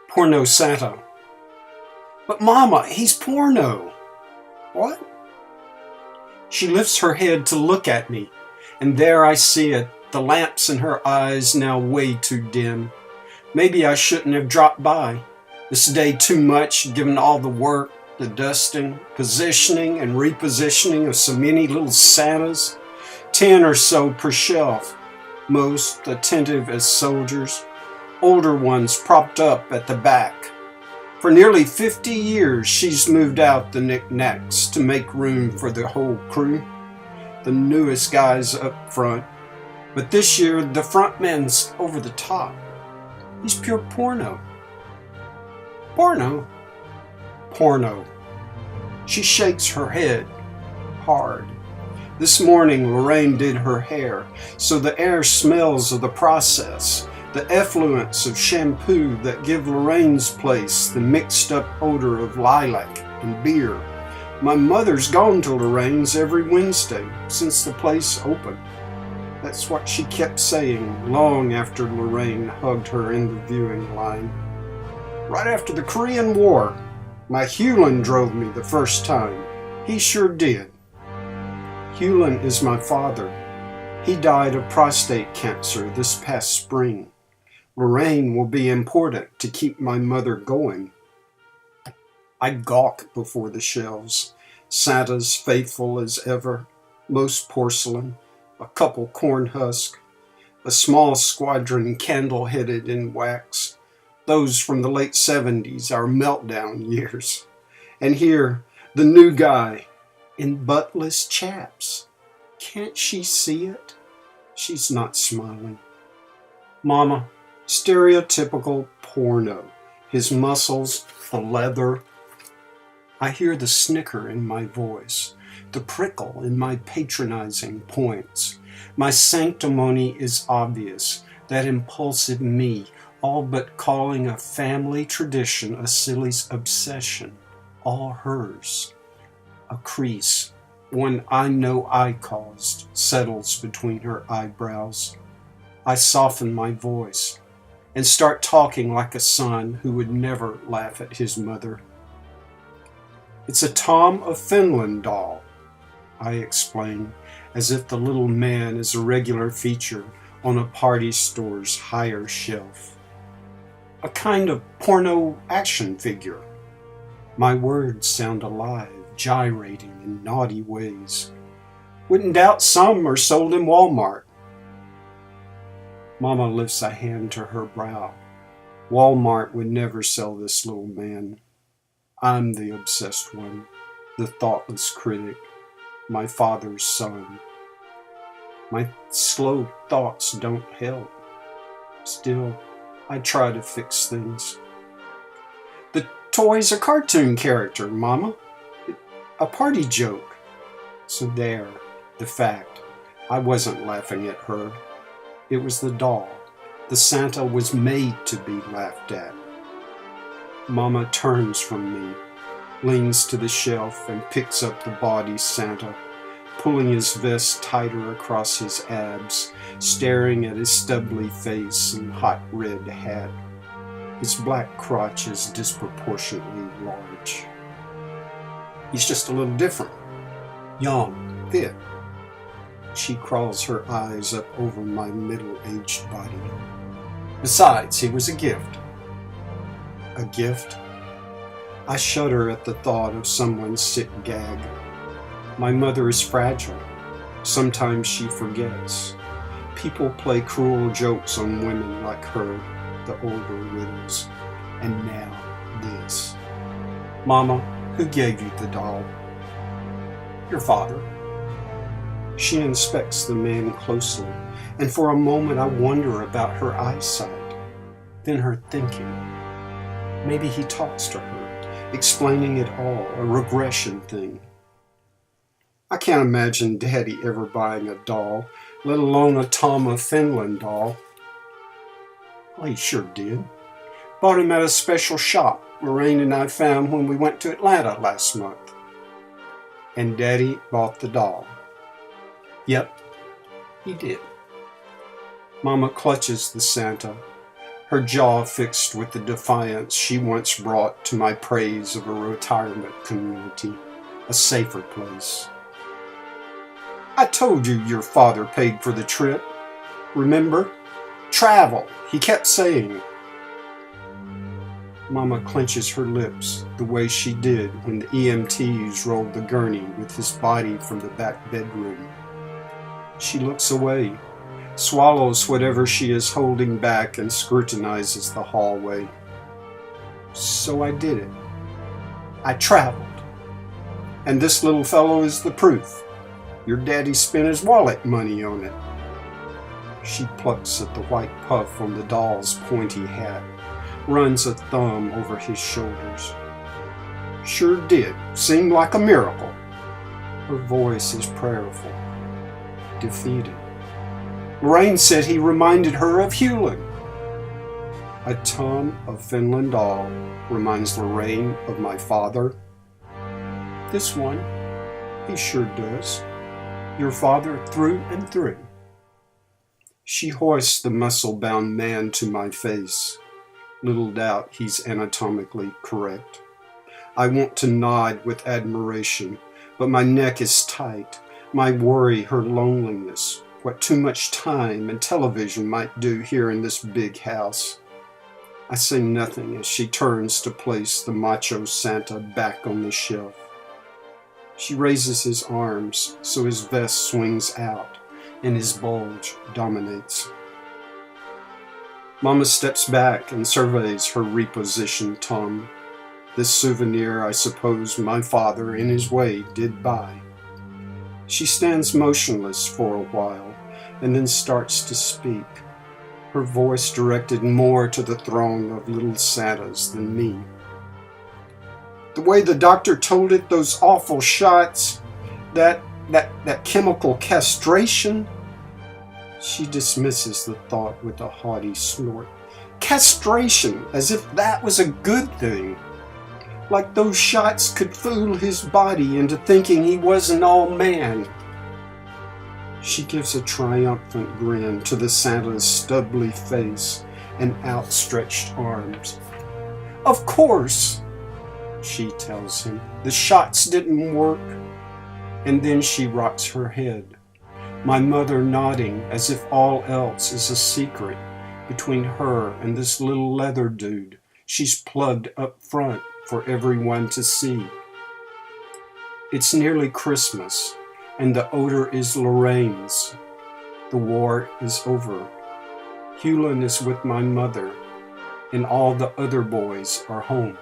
Porno Santa. But Mama, he's porno. What? She lifts her head to look at me, and there I see it, the lamps in her eyes now way too dim. Maybe I shouldn't have dropped by. This day too much, given all the work, the dusting, positioning and repositioning of so many little Santas, 10 or so per shelf, most attentive as soldiers, older ones propped up at the back. For nearly 50 years she's moved out the knickknacks to make room for the whole crew, the newest guys up front. But this year the front man's over the top. He's pure porno. Porno? Porno. She shakes her head hard. This morning Lorraine did her hair, so the air smells of the process, the effluence of shampoo that give Lorraine's place the mixed up odor of lilac and beer. My mother's gone to Lorraine's every Wednesday since the place opened. That's what she kept saying long after Lorraine hugged her in the viewing line. Right after the Korean War, my Hewlin drove me the first time. He sure did. Hewlin is my father. He died of prostate cancer this past spring. Lorraine will be important to keep my mother going. I gawk before the shelves. Santas faithful as ever, most porcelain, a couple corn husk, a small squadron candle-headed in wax, those from the late 70s, our meltdown years. And here, the new guy, in buttless chaps. Can't she see it? She's not smiling. Mama, stereotypical porno. His muscles, the leather. I hear the snicker in my voice, the prickle in my patronizing points. My sanctimony is obvious, that impulsive me, all but calling a family tradition a silly obsession, all hers. A crease, one I know I caused, settles between her eyebrows. I soften my voice and start talking like a son who would never laugh at his mother. It's a Tom of Finland doll, I explain, as if the little man is a regular feature on a party store's higher shelf. A kind of porno action figure. My words sound alive, gyrating in naughty ways. Wouldn't doubt some are sold in Walmart. Mama lifts a hand to her brow. Walmart would never sell this little man. I'm the obsessed one, the thoughtless critic, my father's son. My slow thoughts don't help. Still, I try to fix things. The toy's a cartoon character, Mama. A party joke. So there, the fact. I wasn't laughing at her. It was the doll. The Santa was made to be laughed at. Mama turns from me, leans to the shelf and picks up the body Santa, pulling his vest tighter across his abs, staring at his stubbly face and hot red hat. His black crotch is disproportionately large. He's just a little different. Young, fit. She crawls her eyes up over my middle-aged body. Besides, he was a gift. A gift? I shudder at the thought of someone's sick gag. My mother is fragile. Sometimes she forgets. People play cruel jokes on women like her, the older widows. And now this. Mama, who gave you the doll? Your father. She inspects the man closely, and for a moment I wonder about her eyesight, then her thinking. Maybe he talks to her, explaining it all, a regression thing. I can't imagine Daddy ever buying a doll, let alone a Tom of Finland doll. Well, he sure did. Bought him at a special shop Lorraine and I found when we went to Atlanta last month. And Daddy bought the doll. Yep, he did. Mama clutches the Santa, her jaw fixed with the defiance she once brought to my praise of a retirement community, a safer place. I told you your father paid for the trip. Remember? Travel, he kept saying. Mama clenches her lips the way she did when the EMTs rolled the gurney with his body from the back bedroom. She looks away, swallows whatever she is holding back, and scrutinizes the hallway. So I did it. I traveled. And this little fellow is the proof. Your daddy spent his wallet money on it. She plucks at the white puff on the doll's pointy hat, runs a thumb over his shoulders. Sure did. Seemed like a miracle. Her voice is prayerful, defeated. Lorraine said he reminded her of Hewlin. A Tom of Finland doll reminds Lorraine of my father. This one, he sure does. Your father through and through. She hoists the muscle-bound man to my face. Little doubt he's anatomically correct. I want to nod with admiration, but my neck is tight. My worry, her loneliness, what too much time and television might do here in this big house. I say nothing as she turns to place the macho Santa back on the shelf. She raises his arms so his vest swings out and his bulge dominates. Mama steps back and surveys her repositioned Tom. This souvenir, I suppose, my father, in his way, did buy. She stands motionless for a while and then starts to speak, her voice directed more to the throng of little Santas than me. The way the doctor told it, those awful shots, that chemical castration. She dismisses the thought with a haughty snort. Castration, as if that was a good thing. Like those shots could fool his body into thinking he wasn't all man. She gives a triumphant grin to the Santa's stubbly face and outstretched arms. Of course, she tells him, the shots didn't work. And then she rocks her head, my mother nodding as if all else is a secret between her and this little leather dude she's plugged up front for everyone to see. It's nearly Christmas, and the odor is Lorraine's. The war is over. Hewlin is with my mother, and all the other boys are home.